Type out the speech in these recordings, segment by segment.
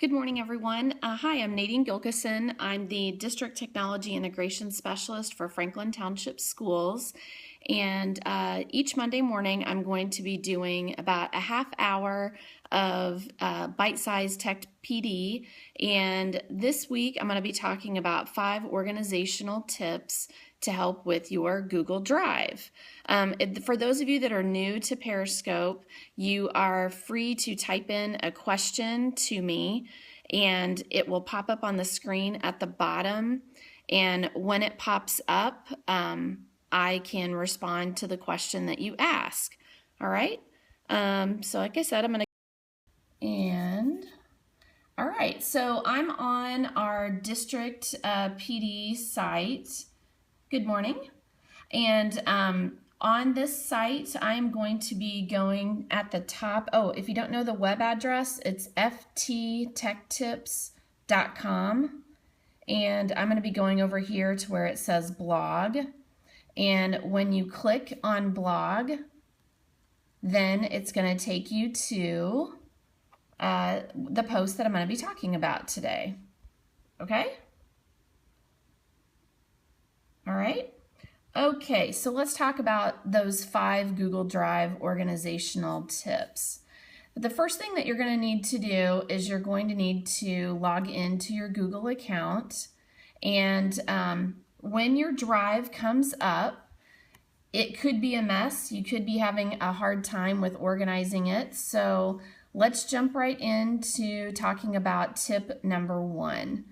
Good morning, everyone. Hi, I'm Nadine Gilkison. I'm the District Technology Integration Specialist for Franklin Township Schools. And each Monday morning, I'm going to be doing about a half hour of bite-sized tech PD. And this week, I'm going to be talking about 5 organizational tips to help with your Google Drive. For those of you that are new to Periscope, you are free to type in a question to me and it will pop up on the screen at the bottom. And when it pops up, I can respond to the question that you ask. All right. So like I said, all right, so I'm on our district PD site. Good morning. And on this site, I'm going to be going at the top. Oh, if you don't know the web address, it's fttechtips.com. And I'm going to be going over here to where it says blog. And when you click on blog, then it's going to take you to the post that I'm going to be talking about today. Okay? All right. Okay, so let's talk about those 5 Google Drive organizational tips. The first thing that you're going to need to do is you're going to need to log into your Google account. And when your drive comes up, it could be a mess. You could be having a hard time with organizing it. So let's jump right into talking about tip number 1.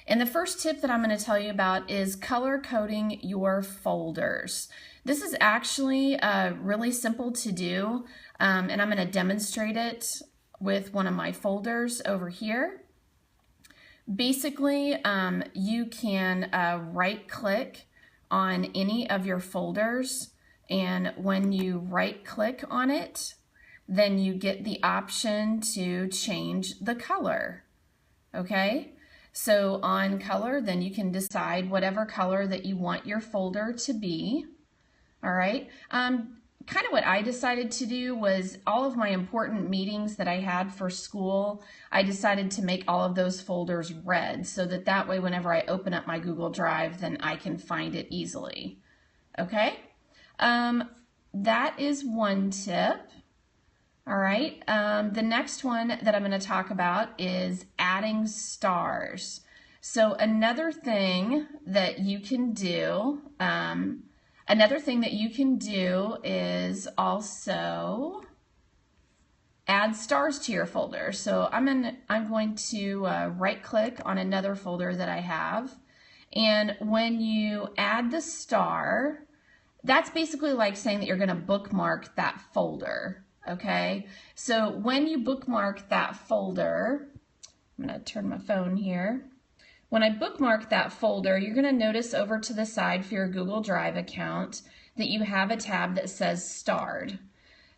And the first tip that I'm going to tell you about is color coding your folders. This is actually really simple to do, and I'm going to demonstrate it with one of my folders over here. Basically, you can right-click on any of your folders, and when you right-click on it, then you get the option to change the color, okay? So on color, then you can decide whatever color that you want your folder to be. All right. Kind of what I decided to do was all of my important meetings that I had for school, I decided to make all of those folders red so that way whenever I open up my Google Drive, then I can find it easily. Okay. That is one tip. All right, the next one that I'm going to talk about is adding stars. So another thing that you can do, is also add stars to your folder. So I'm going to right-click on another folder that I have, and when you add the star, that's basically like saying that you're going to bookmark that folder. Okay, so when you bookmark that folder, I'm going to turn my phone here. When I bookmark that folder, you're going to notice over to the side for your Google Drive account that you have a tab that says starred.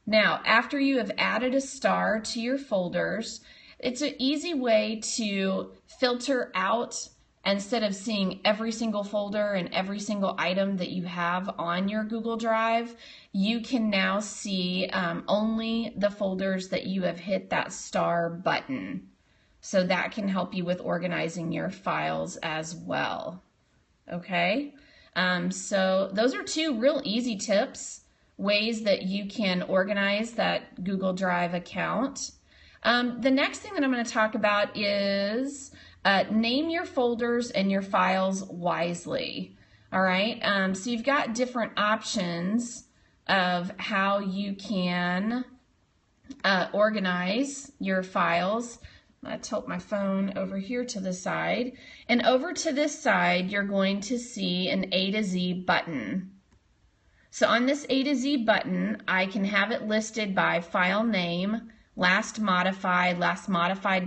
Now, after you have added a star to your folders, it's an easy way to filter out. Instead of seeing every single folder and every single item that you have on your Google Drive, you can now see only the folders that you have hit that star button. So that can help you with organizing your files as well. Okay, so those are 2 real easy tips, ways that you can organize that Google Drive account. The next thing that I'm going to talk about is name your folders and your files wisely. All right, so you've got different options of how you can organize your files. I tilt my phone over here to the side, and over to this side you're going to see an A to Z button. So on this A to Z button, I can have it listed by file name, last modified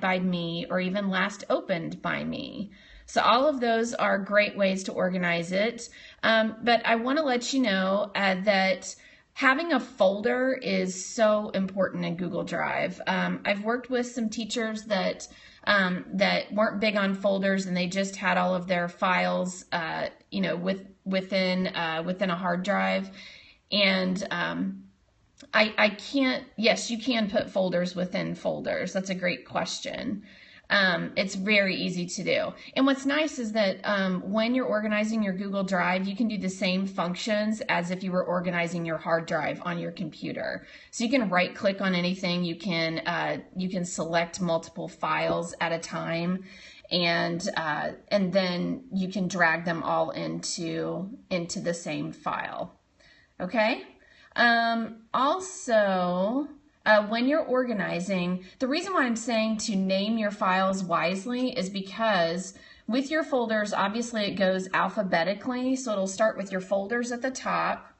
by me, or even last opened by me. So all of those are great ways to organize it. But I want to let you know that having a folder is so important in Google Drive. I've worked with some teachers that weren't big on folders, and they just had all of their files, within a hard drive, and I can't, yes, you can put folders within folders. That's a great question. It's very easy to do. And what's nice is that when you're organizing your Google Drive, you can do the same functions as if you were organizing your hard drive on your computer. So you can right click on anything. You can select multiple files at a time, and then you can drag them all into the same file. Okay. Also, when you're organizing, the reason why I'm saying to name your files wisely is because with your folders, obviously it goes alphabetically, so it'll start with your folders at the top,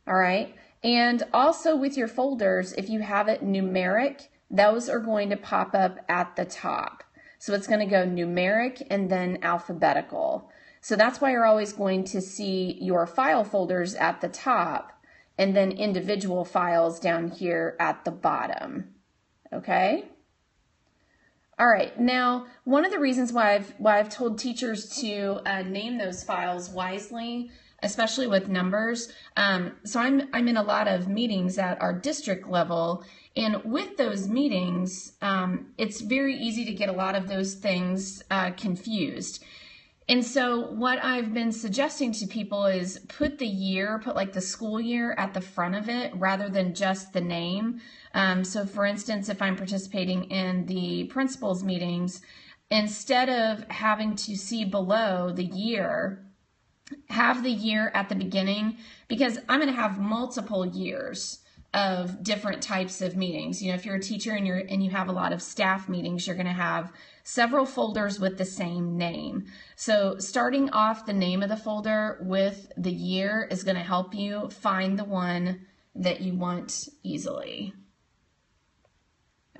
all right? And also with your folders, if you have it numeric, those are going to pop up at the top. So it's going to go numeric and then alphabetical. So that's why you're always going to see your file folders at the top, and then individual files down here at the bottom, okay? All right, now one of the reasons why I've told teachers to name those files wisely, especially with numbers, so I'm in a lot of meetings at our district level, and with those meetings, it's very easy to get a lot of those things confused. And so what I've been suggesting to people is put like the school year at the front of it rather than just the name. So for instance, if I'm participating in the principals meetings, instead of having to see below the year, have the year at the beginning, because I'm going to have multiple years of different types of meetings. You know, if you're a teacher and you have a lot of staff meetings, you're going to have several folders with the same name. So starting off the name of the folder with the year is going to help you find the one that you want easily.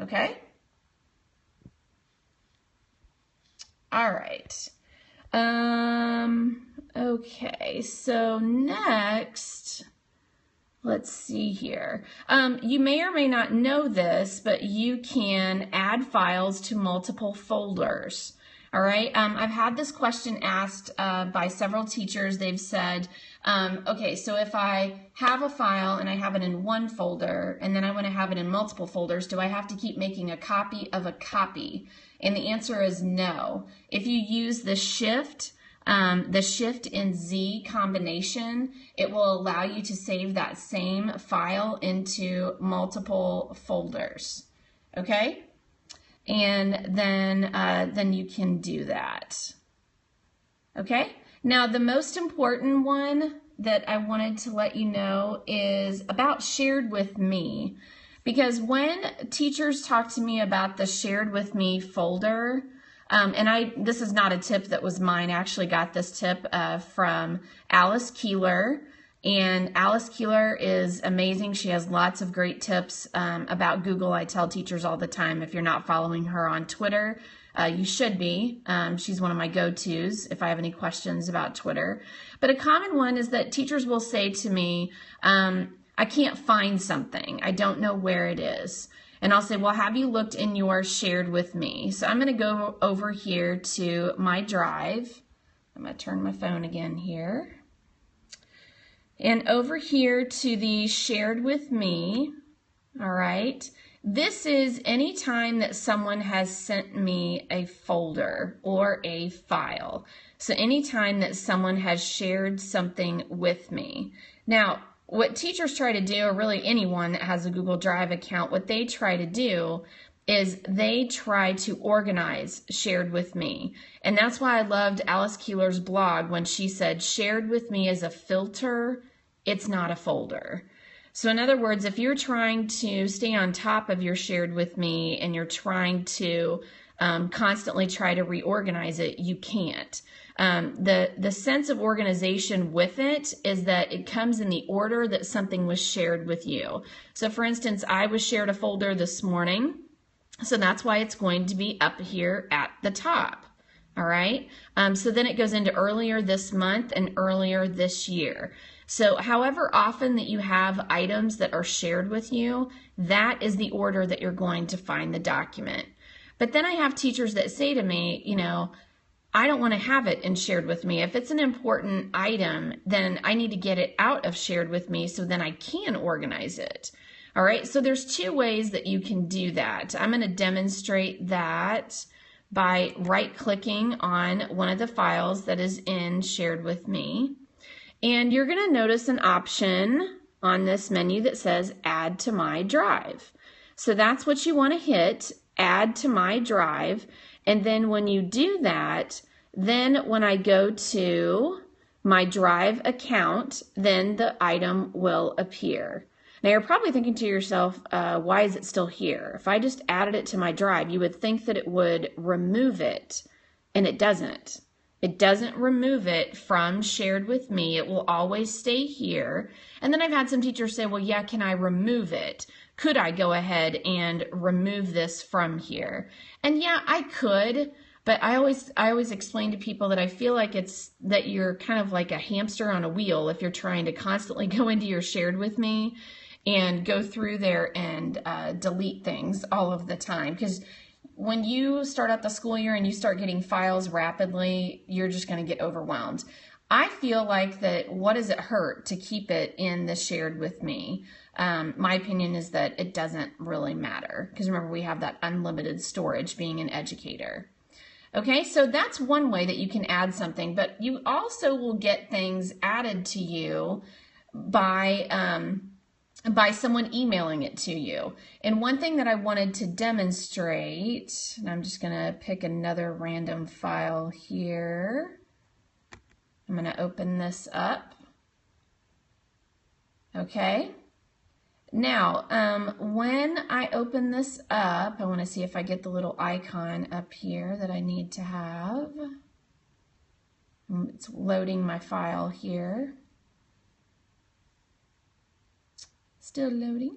Okay? All right. Okay, so next, let's see here. You may or may not know this, but you can add files to multiple folders. All right. I've had this question asked by several teachers. They've said, okay, so if I have a file and I have it in one folder and then I want to have it in multiple folders, do I have to keep making a copy of a copy? And the answer is no. If you use the Shift and Z combination, it will allow you to save that same file into multiple folders. Okay? And then you can do that. Okay? Now the most important one that I wanted to let you know is about Shared With Me. Because when teachers talk to me about the Shared With Me folder, this is not a tip that was mine. I actually got this tip from Alice Keeler. And Alice Keeler is amazing. She has lots of great tips about Google. I tell teachers all the time, if you're not following her on Twitter, you should be. She's one of my go-tos if I have any questions about Twitter. But a common one is that teachers will say to me, I can't find something. I don't know where it is. And I'll say, well, have you looked in your Shared With Me? So I'm going to go over here to my drive. I'm going to turn my phone again here. And over here to the Shared With Me, all right, this is any time that someone has sent me a folder or a file. So anytime that someone has shared something with me. Now, what teachers try to do, or really anyone that has a Google Drive account, what they try to do is they try to organize Shared With Me. And that's why I loved Alice Keeler's blog when she said, Shared With Me is a filter, it's not a folder. So in other words, if you're trying to stay on top of your Shared With Me and you're trying to constantly try to reorganize it, you can't. The sense of organization with it is that it comes in the order that something was shared with you. So for instance, I was shared a folder this morning, so that's why it's going to be up here at the top. All right. So then it goes into earlier this month and earlier this year. So however often that you have items that are shared with you, that is the order that you're going to find the document. But then I have teachers that say to me, you know, I don't want to have it in Shared With Me. If it's an important item, then I need to get it out of Shared With Me so then I can organize it. All right, so there's two ways that you can do that. I'm going to demonstrate that by right-clicking on one of the files that is in Shared with Me. And you're going to notice an option on this menu that says Add to My Drive. So that's what you want to hit, Add to My Drive. And then when you do that, then when I go to my Drive account, then the item will appear. Now you're probably thinking to yourself, why is it still here? If I just added it to my Drive, you would think that it would remove it, and it doesn't. It doesn't remove it from Shared with Me. It will always stay here. And then I've had some teachers say, well, yeah, can I remove it? Could I go ahead and remove this from here? And yeah, I could, but I always explain to people that I feel like it's that you're kind of like a hamster on a wheel if you're trying to constantly go into your Shared with Me and go through there and delete things all of the time. Because when you start out the school year and you start getting files rapidly, you're just going to get overwhelmed. I feel like that what does it hurt to keep it in the Shared with Me? My opinion is that it doesn't really matter, because remember, we have that unlimited storage being an educator. Okay, so that's one way that you can add something, but you also will get things added to you by someone emailing it to you. And one thing that I wanted to demonstrate, and I'm just going to pick another random file here. I'm going to open this up. Okay. Now, when I open this up, I want to see if I get the little icon up here that I need to have. It's loading my file here. Still loading.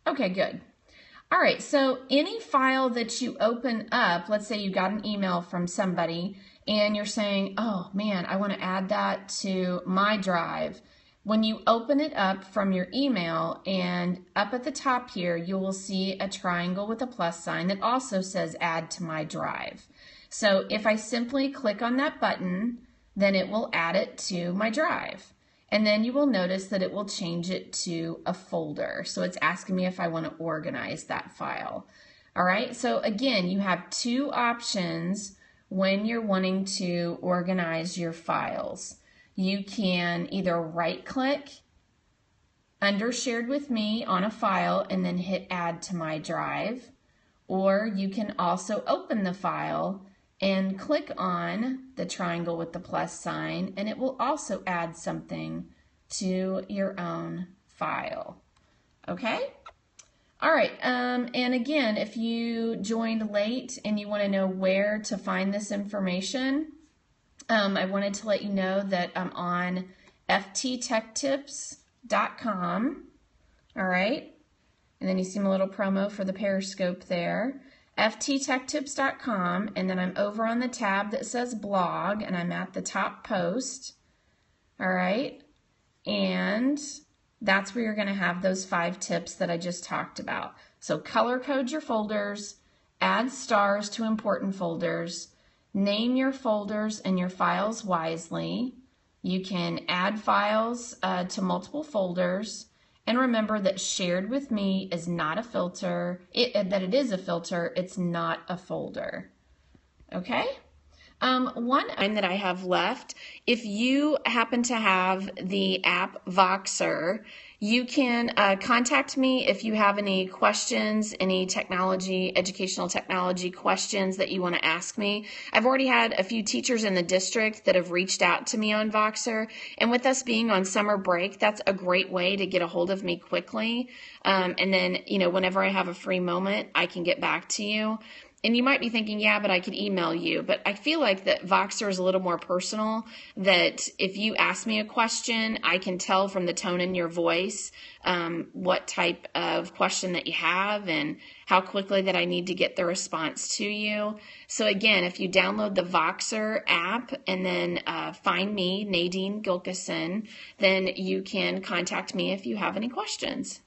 Okay, good. All right, so any file that you open up, let's say you got an email from somebody and you're saying, oh man, I want to add that to my Drive. When you open it up from your email, and up at the top here, you will see a triangle with a plus sign that also says Add to My Drive. So if I simply click on that button, then it will add it to my Drive. And then you will notice that it will change it to a folder. So it's asking me if I want to organize that file. All right, so again, you have two options when you're wanting to organize your files. You can either right-click under Shared with Me on a file and then hit Add to My Drive, or you can also open the file and click on the triangle with the plus sign, and it will also add something to your own file. Okay? All right, and again, if you joined late and you want to know where to find this information, I wanted to let you know that I'm on fttechtips.com. All right, and then you see my little promo for the Periscope there. fttechtips.com, and then I'm over on the tab that says blog, and I'm at the top post. All right, and that's where you're going to have those 5 tips that I just talked about. So color code your folders, add stars to important folders, name your folders and your files wisely. You can add files to multiple folders. And remember that Shared with Me is not a filter. That it is a filter, it's not a folder. Okay? One item that I have left, if you happen to have the app Voxer, you can contact me if you have any questions, any educational technology questions that you want to ask me. I've already had a few teachers in the district that have reached out to me on Voxer, and with us being on summer break, that's a great way to get a hold of me quickly. And then, whenever I have a free moment, I can get back to you. And you might be thinking, yeah, but I could email you. But I feel like that Voxer is a little more personal, that if you ask me a question, I can tell from the tone in your voice what type of question that you have and how quickly that I need to get the response to you. So again, if you download the Voxer app and then find me, Nadine Gilkison, then you can contact me if you have any questions.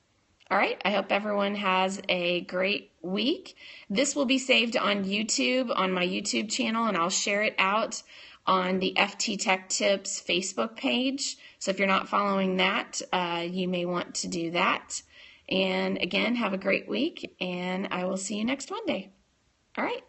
All right, I hope everyone has a great week. This will be saved on YouTube, on my YouTube channel, and I'll share it out on the FT Tech Tips Facebook page. So if you're not following that, you may want to do that. And again, have a great week, and I will see you next Monday. All right.